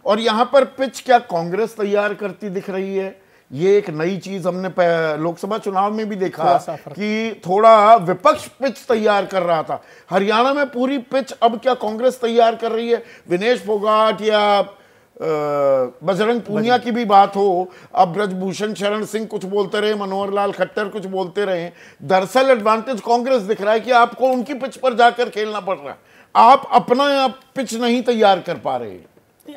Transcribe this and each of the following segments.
और यहां पर पिच क्या कांग्रेस तैयार करती दिख रही है? ये एक नई चीज हमने लोकसभा चुनाव में भी देखा कि थोड़ा विपक्ष पिच तैयार कर रहा था। हरियाणा में पूरी पिच अब क्या कांग्रेस तैयार कर रही है? विनेश फोगाट या बजरंग पूनिया की भी बात हो, अब ब्रजभूषण शरण सिंह कुछ बोलते रहे, मनोहर लाल खट्टर कुछ बोलते रहे, दरअसल एडवांटेज कांग्रेस दिख रहा है कि आपको उनकी पिच पर जाकर खेलना पड़ रहा है। आप अपना पिच नहीं तैयार कर पा रहे।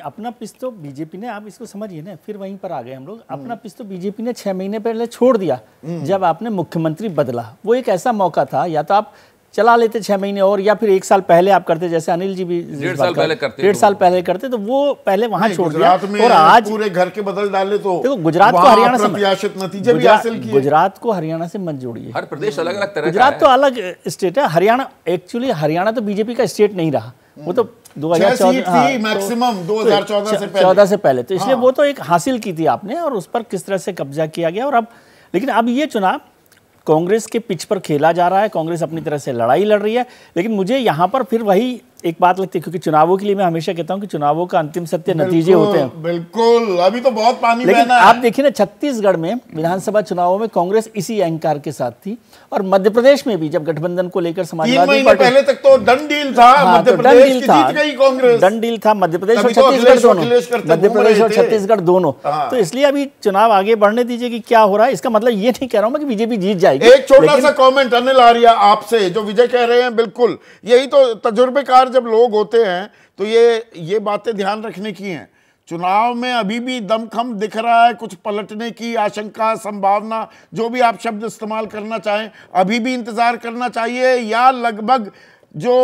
अपना पिच तो बीजेपी ने, आप इसको समझिए ना, फिर वहीं पर आ गए हम लोग। अपना पिच तो बीजेपी ने 6 महीने पहले छोड़ दिया जब आपने मुख्यमंत्री बदला। वो एक ऐसा मौका था, या तो आप चला लेते 6 महीने और, या फिर 1 साल पहले आप करते, जैसे अनिल जी भी 1.5 साल पहले करते, 1.5 साल पहले करते, तो वो पहले वहां छोड़ दिया। और आज पूरे घर के बदल डाले तो देखो, गुजरात को हरियाणा से प्रत्याशित नतीजे भी हासिल किए। गुजरात को हरियाणा से मत जोड़िए, हर प्रदेश अलग अलग तरह। गुजरात तो अलग स्टेट है, हरियाणा एक्चुअली हरियाणा तो बीजेपी का स्टेट नहीं रहा, वो तो 2014 मैक्सिमम 2014 से पहले, तो इसलिए वो तो एक हासिल की थी आपने, और उस पर किस तरह से कब्जा किया गया। और अब लेकिन अब ये चुनाव कांग्रेस के पिच पर खेला जा रहा है, कांग्रेस अपनी तरह से लड़ाई लड़ रही है। लेकिन मुझे यहाँ पर फिर वही एक बात लगती है, क्योंकि चुनावों के लिए मैं हमेशा कहता हूँ कि चुनावों का अंतिम सत्य नतीजे होते हैं। बिल्कुल, अभी तो बहुत पानी लेकिन आप देखिए ना, छत्तीसगढ़ में विधानसभा चुनावों में कांग्रेस इसी अहंकार के साथ थी, और मध्य प्रदेश में भी जब गठबंधन को लेकर समाजवादी पार्टी, पहले तक तो डन डील था, मध्य प्रदेश की जीत गई कांग्रेस, डन डील था मध्य प्रदेश और छत्तीसगढ़ दोनों, मध्य प्रदेश और छत्तीसगढ़ दोनों। तो इसलिए अभी चुनाव आगे बढ़ने दीजिए कि क्या हो रहा है। इसका मतलब ये नहीं कह रहा हूं मैं कि बीजेपी जीत जाएगी। एक छोटा सा कमेंट अनिल आर्या आपसे, जो विजय कह रहे हैं, बिल्कुल यही तो तजुर्बेकार जब लोग होते हैं तो ये बातें ध्यान रखने की हैं। चुनाव में अभी भी दमखम दिख रहा है, कुछ पलटने की आशंका, संभावना, जो भी आप शब्द इस्तेमाल करना चाहें, अभी भी इंतजार करना चाहिए, या लगभग जो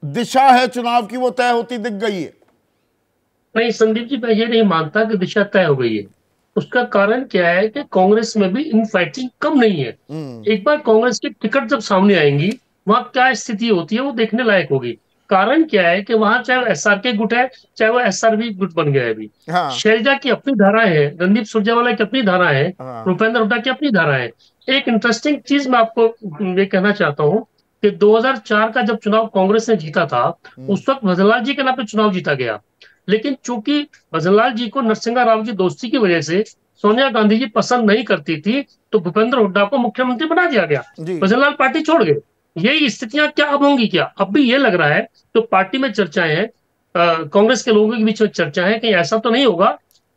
दिशा है चुनाव की वो तय होती दिख गई है? नहीं संदीप जी, मैं ये नहीं मानता कि दिशा तय हो गई है। उसका कारण क्या है कि कांग्रेस में भी इनफाइटिंग कम नहीं है। एक बार कांग्रेस की टिकट जब सामने आएंगी, वहां क्या स्थिति होती है वो देखने लायक होगी। कारण क्या है कि वहां चाहे एसआरके गुट है, चाहे वो एसआरबी गुट बन गया है अभी। शैलजा की अपनी धारा है, रणदीप सुरजेवाला की अपनी धारा है, भूपेंद्र हुड्डा की अपनी धारा है। एक इंटरेस्टिंग चीज मैं आपको ये कहना चाहता हूँ कि 2004 का जब चुनाव कांग्रेस ने जीता था, उस वक्त भजनलाल जी के नाम पे चुनाव जीता गया। लेकिन चूंकि भजनलाल जी को नरसिंहा राव जी दोस्ती की वजह से सोनिया गांधी जी पसंद नहीं करती थी, तो भूपेंद्र हुड्डा को मुख्यमंत्री बना दिया गया, भजनलाल पार्टी छोड़ गए। यही स्थितियां क्या अब होंगी? क्या अब भी ये लग रहा है, तो पार्टी में चर्चाएं हैं, कांग्रेस के लोगों के बीच में चर्चा है कि ऐसा तो नहीं होगा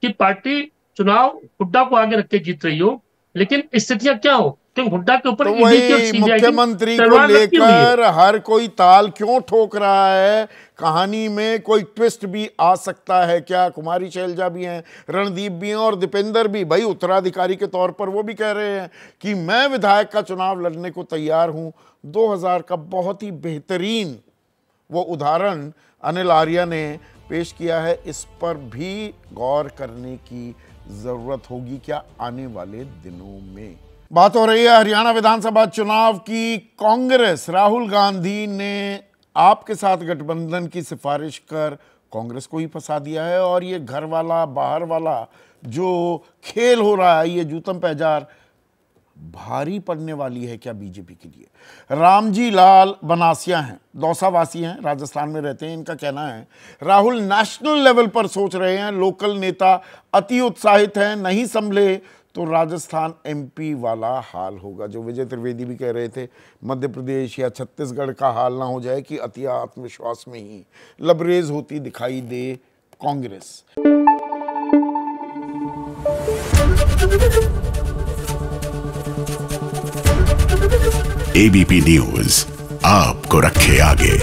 कि पार्टी चुनाव हुड्डा को आगे रख के जीत रही हो, लेकिन स्थितियां क्या हो, क्योंकि हुड्डा के ऊपर मुख्यमंत्री को लेकर हर कोई ताल क्यों ठोक रहा है? कहानी में कोई ट्विस्ट भी आ सकता है क्या? कुमारी शैलजा भी हैं, रणदीप भी हैं, और दीपेंद्र भी, भाई उत्तराधिकारी के तौर पर वो भी कह रहे हैं कि मैं विधायक का चुनाव लड़ने को तैयार हूं। 2000 का बहुत ही बेहतरीन वो उदाहरण अनिल आर्या ने पेश किया है। इस पर भी गौर करने की जरूरत होगी क्या आने वाले दिनों में। बात हो रही है हरियाणा विधानसभा चुनाव की। कांग्रेस, राहुल गांधी ने आपके साथ गठबंधन की सिफारिश कर कांग्रेस को ही फंसा दिया है, और ये घर वाला बाहर वाला जो खेल हो रहा है, ये जूतम पैजार भारी पड़ने वाली है क्या बीजेपी के लिए? रामजी लाल बनासिया हैं, दौसा वासी हैं, राजस्थान में रहते हैं। इनका कहना है राहुल नेशनल लेवल पर सोच रहे हैं, लोकल नेता अति उत्साहित हैं, नहीं संभले तो राजस्थान एमपी वाला हाल होगा। जो विजय त्रिवेदी भी कह रहे थे, मध्य प्रदेश या छत्तीसगढ़ का हाल ना हो जाए कि अति आत्मविश्वास में ही लबरेज होती दिखाई दे कांग्रेस। एबीपी न्यूज आपको रखे आगे।